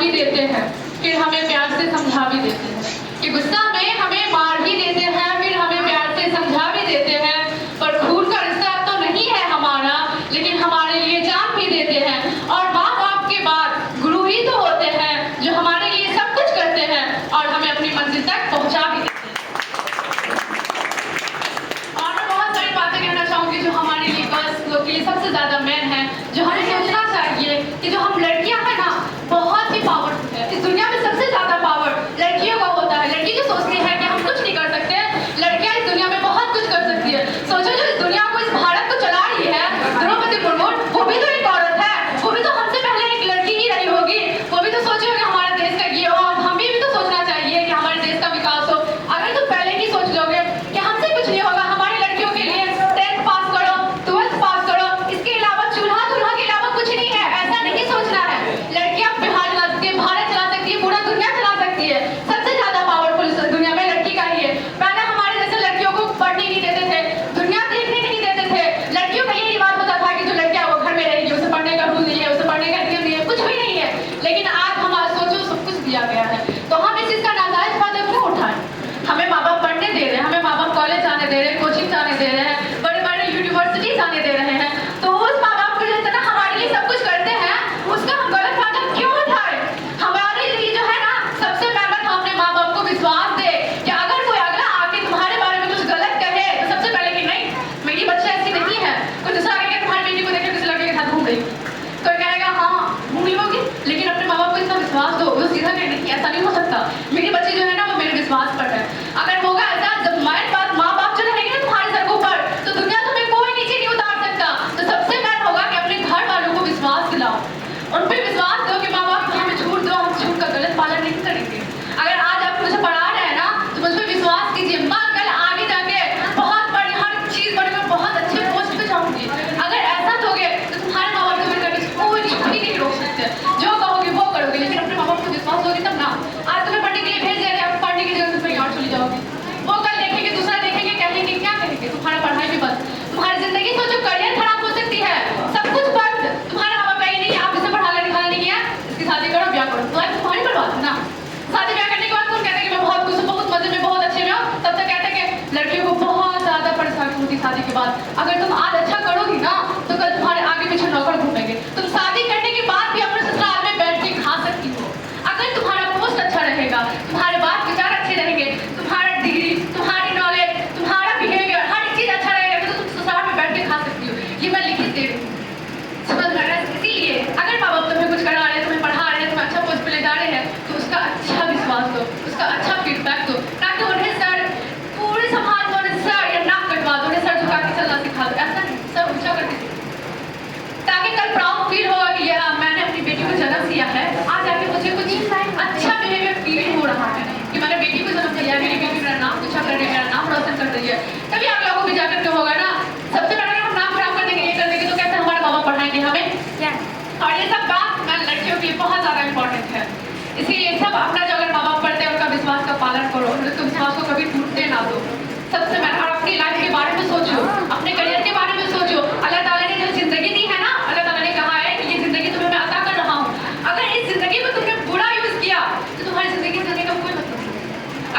भी देते हैं, फिर हमें प्यार से समझा भी देते हैं, कि गुस्सा में हमें मार भी देते हैं, फिर हमें प्यार से समझा भी देते हैं। पर खून का रिश्ता तो नहीं है हमारा, लेकिन हमारे लिए जान भी देते हैं। और माँ बाप के बाद गुरु ही तो होते हैं जो हमारे लिए सब कुछ करते हैं और हमें अपनी मंजिल तक पहुँचा भी देते हैं। और मैं बहुत सारी बातें कहना चाहूँगी जो हमारे लिए गर्ल्स लोग के लिए सबसे ज़्यादा मेन है, जो हमें सोचना चाहिए कि जो हम लड़कियाँ हैं ना, बहुत ही पावरफुल है। इस दुनिया में सबसे ज़्यादा पावर लड़कियों का होता है। लड़की जो सोचती है कि हम कुछ नहीं कर सकते, लड़कियाँ इस दुनिया में बहुत कुछ कर सकती है। सोचो जो इस दुनिया को, इस भारत को चला रही है द्रौपदी मुर्मू, वो भी तो एक औरत है, वो भी तो हमसे पहले एक लड़की ही रही होगी। वो भी तो सोची होगी हमारे देश का ये हो, हमें भी तो सोचना चाहिए कि हमारे देश का विकास हो। अगर तुम पहले ही सोच लोगे कि हमसे कुछ नहीं होगा, हमारी लड़कियों के लिए 10th पास करो, 12th पास करो, इसके अलावा चूल्हा दूल्हा के अलावा कुछ नहीं है, ऐसा नहीं सोचना है। लड़कियां बिहार चला सकती है, भारत चला सकती है, पूरा दुनिया चला सकती है। सबसे ज्यादा पावरफुल इस दुनिया में लड़की का ही है। पहले हमारे जैसे लड़कियों को पढ़ने नहीं देते थे, दुनिया देखने नहीं देते थे। लड़कियों का यही रिवाज होता था कि जो लड़कियां वो घर में रहेगी, उसे पढ़ने का रूल नहीं है, उसे पढ़ने का नियम नहीं है, कुछ भी नहीं है। लेकिन आज हमारा सोचो सब कुछ दिया गया है, तो हम इस चीज का नाजायज फायदा क्यों उठाएं? हमें माँ बाप पढ़ने दे रहे हैं, हमें माँ बाप कॉलेज जाने दे रहे हैं, कोचिंग जाने दे रहे हैं, बड़े बड़े यूनिवर्सिटी जाने दे रहे हैं, तो उस माँ बाप को जो इतना हमारे लिए सब कुछ करते हैं, उसका हम गलत फायदा क्यों उठाएं? हमारे लिए जो है ना, सबसे पहले हम अपने माँ बाप को विश्वास दे कि अगर कोई अगला आके तुम्हारे बारे में कुछ गलत कहे, तो सबसे पहले कि नहीं, मेरी बच्ची ऐसी नहीं है। कोई दूसरा कहेगा तुम्हारी बेटी को देखे किसी लड़के के साथ घूम रही, कोई कहेगा हाँ घूम रही होगी, लेकिन अपने माँ बाप को इतना विश्वास दो, वो सीधा कहे नहीं, ऐसा नहीं हो सकता, मेरी बच्ची जो है ना वो मेरे विश्वास पर है। अगर होगा ऐसा, जब माँ बाप जो रहेंगे ना तुम्हारे सर ऊपर, तो दुनिया तुम्हें कोई नीचे नहीं उतार सकता। तो सबसे पहले होगा कि अपने घर वालों को विश्वास दिलाओ, उन पर विश्वास दो कि माँ बाप की हमें छूट दो, हम छूट का गलत पालन नहीं करेंगे। अगर आज आप मुझे पढ़ा रहे हैं ना, तो मुझ पर विश्वास कीजिए, मैं कल आगे जाके बहुत बड़ी हर चीज बड़ी, मैं बहुत अच्छे पोस्ट पे जाऊंगी। अगर ऐसा दोगे तो तुम्हारे माँ बाप को कोई नहीं रोक सकते, जो कहोगे वो करोगे, लेकिन अपने माँ बाप को विश्वास होगी तब ना। आज तुम्हें पढ़ने के लिए भेज रहे हैं, पढ़ने की जगह तुम कहीं और चली जाओगी, वो कल देखेंगे, दूसरा देखेंगे, कहेंगे क्या कहेंगे, तुम्हारा पढ़ाई भी बंद, तुम्हारी जिंदगी सोचो करियर खराब हो सकती है, सब कुछ बंद। तुम्हारे माँ बाप कहेंगे नहीं, आप इसे पढ़ा लिखा नहीं किया, इसकी शादी करो, ब्याह करो, तुम्हारी बर्बाद है ना। शादी ब्याह करने के बाद तुम कहते हैं कि मैं बहुत खुश हूँ, बहुत मजे में, बहुत अच्छे में हो, तब तक कहते हैं कि लड़कियों को बहुत ज्यादा परेशानी होती शादी के बाद। अगर तुम आज अच्छा करोगी ना, तो कल तुम्हारे आगे पीछे नौकर घूमेंगे। तुम शादी करने के बाद भी अपने ससुराल में बैठ के खा सकती हो, अगर तुम्हारा पोस्ट अच्छा रहेगा, तुम्हारे बात विचार अच्छे रहेंगे, तुम्हारा डिग्री, तुम्हारी नॉलेज, तुम्हारा बिहेवियर, हर चीज अच्छा रहेगा, तो तुम ससुराल में बैठ के खा सकती हो। ये मैं लिखित दे रही हूँ, समझ में आ रहा है? इसीलिए अगर माँ बाप तुम्हें कुछ करा रहे हैं, तुम्हें पढ़ा रहे हैं, तुम्हें अच्छा पोस्ट पे ले जा रहे हैं, तो उसका अच्छा विश्वास दो, उसका अच्छा फीडबैक दो, ताकि उन्हें सर पूरे समाज में उन्हें सर या नाक कटवा दो, उन्हें सर झुका के चलना सिखा दो, ऐसा नहीं, सर ऊंचा करके सिखाओ, ताकि कल प्राउड फील होगा कि यार मैंने अपनी बेटी को जन्म दिया है, आज आके मुझे कुछ अच्छा बिहेवियर फील हो रहा है कि मैंने बेटी को जन्म दिया, मेरी बेटी मेरा नाम ऊंचा कर रही है, मेरा नाम रोशन कर रही है। तभी आप लोगों को भी जाकर के होगा ना, सबसे पहले हम नाम खराब कर देंगे, ये कर देंगे, तो कैसे हमारे बाबा पढ़ाएंगे हमें? और ये सब बात लड़कियों के लिए बहुत ज्यादा इंपॉर्टेंट है। इसीलिए सब अपना जो अगर माँ बाप पढ़ते हैं उनका विश्वास का पालन करो, उनके विश्वास को कभी टूटने ना दो। सबसे पहले और अपनी लाइफ के बारे में सोचो, अपने करियर के बारे में सोचो। अल्लाह ताला ने जो जिंदगी दी है ना, अल्लाह ताला ने कहा है कि ये जिंदगी तुम्हें मैं अता कर रहा हूँ, अगर इस जिंदगी में तुमने बुरा यूज किया तो तुम्हारी जिंदगी जीने का कोई मतलब नहीं।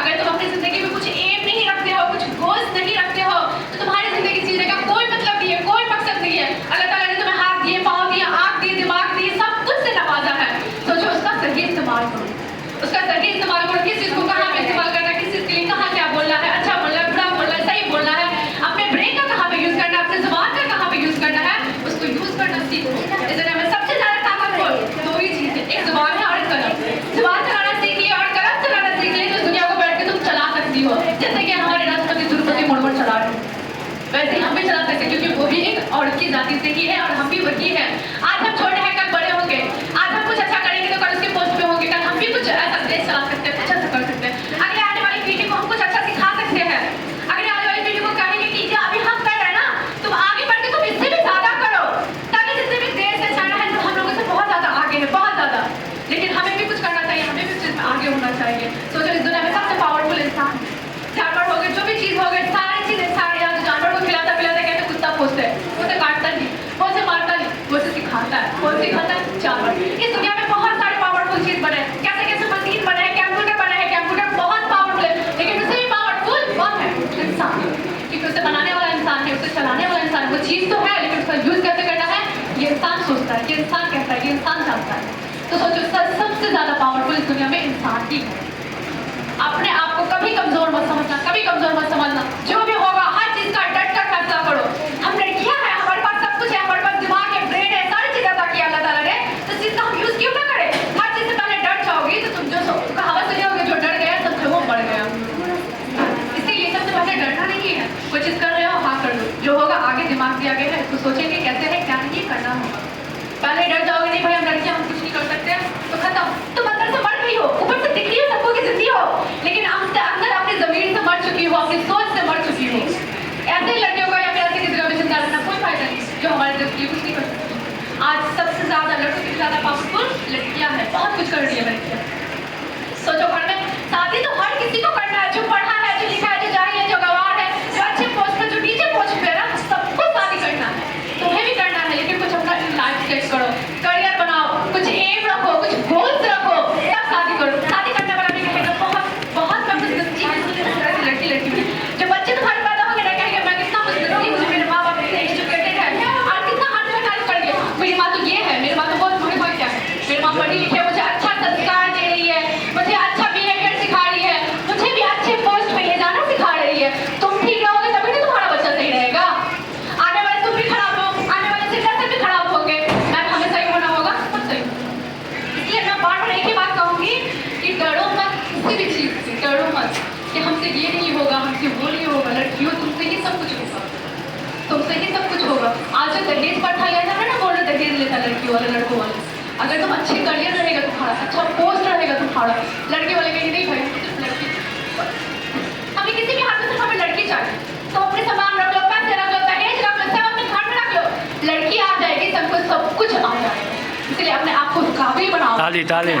अगर तुम अपनी जिंदगी में कुछ एम नहीं रखते हो, कुछ गोल्स नहीं रखते हो, तो तुम्हारी जिंदगी जीने का कोई मतलब नहीं है, कोई मकसद नहीं है। अल्लाह ताला ने तुम्हें हाथ दिए, पाँव दिए, आँख दिए, दिमाग दिए, सब कुछ से नवाजा है, सोचो उसका सही इस्तेमाल करो, उसका सही इस्तेमाल करो। किस चीज को कहाँ पे इस्तेमाल करना है, किस चीज के लिए कहाँ क्या बोलना है, अच्छा बोलना है, बुरा बोलना है, सही बोलना है, अपने ब्रेन का कहाँ पे यूज करना है, अपने जुबान का कहाँ पे यूज करना है, उसको यूज करना सीखो। इस दुनिया में सबसे ज्यादा ताकतवर दो ही चीज है, एक जुबान है और एक कलम। जुबान चलाना सीख लिया और कलम चलाना सीख लिया, तो इस दुनिया को बैठ के तुम चला सकती हो, जैसे कि हमारे राष्ट्रपति द्रौपदी मुर्मू चला रहे हो, वैसे हम भी चला सकते, क्योंकि वो भी एक औरत की जाति से ही है और हम भी वही है। आज हम छोटे हैं, कल बड़े होंगे, आज हम कुछ अच्छा करेंगे तो कल उसके पोस्ट पे होंगे, कल हम भी कुछ ऐसा देश चला सकते हैं, कुछ अच्छा कर सकते हैं। अगले आने वाली पीढ़ी को हम कुछ अच्छा सिखा सकते हैं। अगले आने वाली पीढ़ी को कहेंगे कि जो अभी हम कर रहे हैं ना, तुम आगे बढ़ के तुम इससे भी ज्यादा करो, ताकि जितने भी देश है, चाइना है, हम लोगों से बहुत ज्यादा आगे है, बहुत ज्यादा। लेकिन हमें भी कुछ करना चाहिए, हमें भी चीज में आगे होना चाहिए। सोचो इस दुनिया में सबसे पावरफुल इंसान जानवर हो गए, जो भी चीज हो गई, सारी चीजें, सारे यहाँ जानवर को खिलाता पिलाता कहते कुत्ता पोसते है, वो तो काटता नहीं, वो से मारता नहीं, वो से सिखाता है, वो सिखाता है जानवर। इस दुनिया में बहुत सारे पावरफुल चीज बने कि इंसान जानता है। तो सोचो सबसे ज्यादा पावरफुल इस दुनिया में इंसान ही है। अपने आप को कभी कमजोर मत समझना, कभी कमजोर मत समझना। जो भी होगा हर चीज का डट कर फैसला करो। हम लड़कियां हैं, हमारे पास सब कुछ है, हमारे पास दिमाग है, ब्रेन है, सारी चीजें अता की अल्लाह ताला ने, तो चीज का हम यूज क्यों ना करें। हर चीज से पहले डट जाओगी तो तुम जो कहावत सुनी होगी, जो डर गया सब वो बढ़ गया। इसीलिए सबसे पहले डरना नहीं है। कोई चीज कर रहे हो हाँ कर लो, जो होगा आगे दिमाग दिया गया है, तो सोचेंगे कैसे है क्या नहीं करना होगा। पहले डर जाओगे नहीं भाई हम लड़कियां हम कुछ नहीं कर सकते तो खत्म। तुम अंदर से मर गई हो, ऊपर से दिख रही हो सबको कि जिंदी हो, लेकिन अंदर अपनी जमीन से मर चुकी हो, अपनी सोच से मर चुकी हो। ऐसे ही लड़कियों का या फिर ऐसे किसी का भी चिंता रखना कोई फायदा नहीं, जो हमारे दिल की कुछ नहीं कर सकती। आज सबसे ज्यादा लड़कों से ज्यादा पावरफुल लड़कियां हैं, बहुत कुछ कर रही है लड़कियां। सोचो घर में शादी तो हर किसी को करना है, जो पढ़ा है, जो लिखा है, जो जाहिल है, जो गवार है, जो अच्छे पोस्ट पे, जो नीचे पोस्ट पे है ना, सबको शादी करना है। तुम्हें भी करना है, लेकिन कुछ अपना लाइफ सेट करो, करियर बनाओ, कुछ एम रखो, कुछ गोल्स रखो, तब शादी करो। शादी करने वाला भी कहेगा बहुत मैं खुशनसीब लड़की हूँ। जो बच्चे तुम्हारे पैदा होंगे ना कहेंगे मैं कितना खुशनसीब हूँ, मेरे माँ बाप इतने एजुकेटेड है, और कितना हार्ड वर्क तारीफ करेंगे। मेरी माँ तो ये है, मेरी माँ तो बहुत बड़ी बात क्या है, मेरी माँ पढ़ी लिखी है, मुझे अच्छा संस्कार दे रही है, मुझे अच्छा बिहेवियर सिखा रही है, मुझे भी अच्छे पोस्ट पे ले जाना सिखा रही है। तुम ठीक रहोगे तभी तो तुम्हारा बच्चा सही रहेगा। आने वाले तुम भी खराब हो, आने वाले जनरेशन भी खराब होंगे। मैम हमें सही होना होगा, सब सही। इसलिए मैं बार बार एक ही बात कहूंगी कि डरो मत किसी भी चीज से, डरो मत कि हमसे ये नहीं होगा, हमसे वो नहीं होगा। लड़कियों तुमसे ही सब कुछ होगा, तुमसे ही सब कुछ होगा। आज जो दहेज प्रथा लिया था ना, बोल रहे दहेज लेता लड़की वाले लड़कों वाले। अगर तुम अच्छे करियर रहेगा तुम्हारा, अच्छा पोस्ट रहेगा तुम्हारा, लड़के वाले कहेंगे नहीं भाई सिर्फ लड़की। हमें किसी भी हाथ में सिर्फ हमें लड़की चाहिए, तो अपने सामान रख लो, पैसे रख लो, दहेज रख लो, सब अपने घर में रख लो। लड़की आ जाएगी सबको सब कुछ आ जाएगा। इसलिए अपने आप को काबिल बनाओ। ताली ताली।